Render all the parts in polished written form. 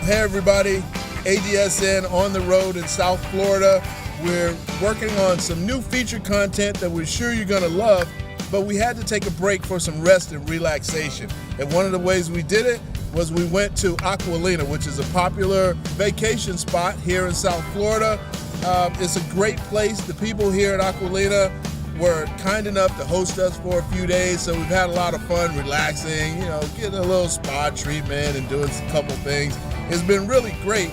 Hey everybody, ADSN on the road in South Florida. We're working on some new feature content that we're sure you're gonna love, but we had to take a break for some rest and relaxation. And one of the ways we did it was we went to Aqualina, which is a popular vacation spot here in South Florida. It's a great place. The people here at Aqualina were kind enough to host us for a few days, so we've had a lot of fun relaxing, getting a little spa treatment and doing a couple things. It's been really great,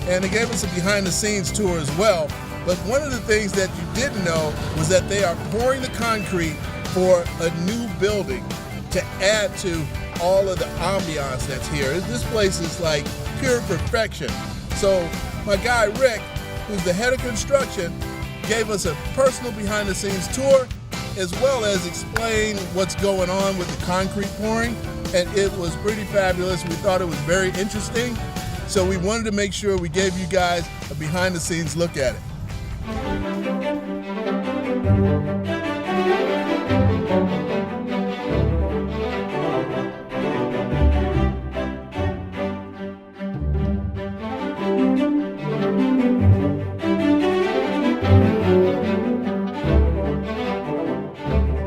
and they gave us a behind-the-scenes tour as well. But one of the things that you didn't know was that they are pouring the concrete for a new building to add to all of the ambiance that's here. This place is like pure perfection. So my guy Rick, who's the head of construction, gave us a personal behind-the-scenes tour as well as explain what's going on with the concrete pouring, and it was pretty fabulous. We thought it was very interesting, so we wanted to make sure we gave you guys a behind-the-scenes look at it.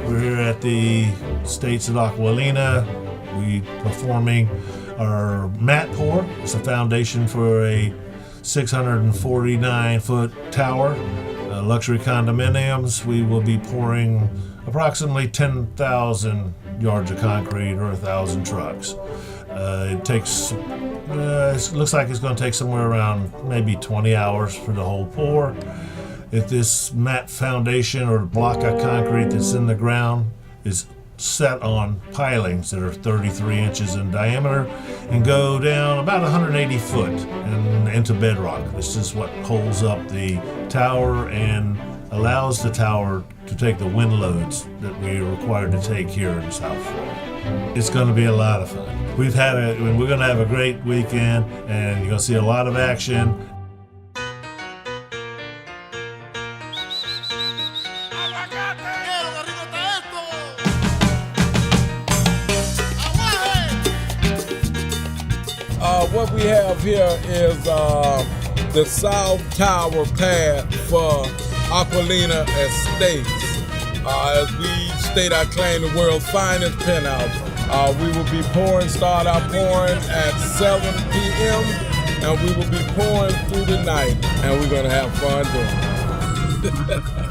We're here at the States at Aqualina. We performing our mat pour. It's a foundation for a 649-foot tower, luxury condominiums. We will be pouring approximately 10,000 yards of concrete or 1,000 trucks. It takes, it looks like it's going to take somewhere around maybe 20 hours for the whole pour. If this mat foundation or block of concrete that's in the ground is set on pilings that are 33 inches in diameter and go down about 180 foot and into bedrock. This is what holds up the tower and allows the tower to take the wind loads that we are required to take here in South Florida. It's going to be a lot of fun. We're going to have a great weekend, and you're going to see a lot of action. What we have here is the South Tower pad for Aqualina Estates. As we state our claim, the world's finest penthouse. We will be start our pouring at 7 p.m. and we will be pouring through the night, and we're gonna have fun doing it.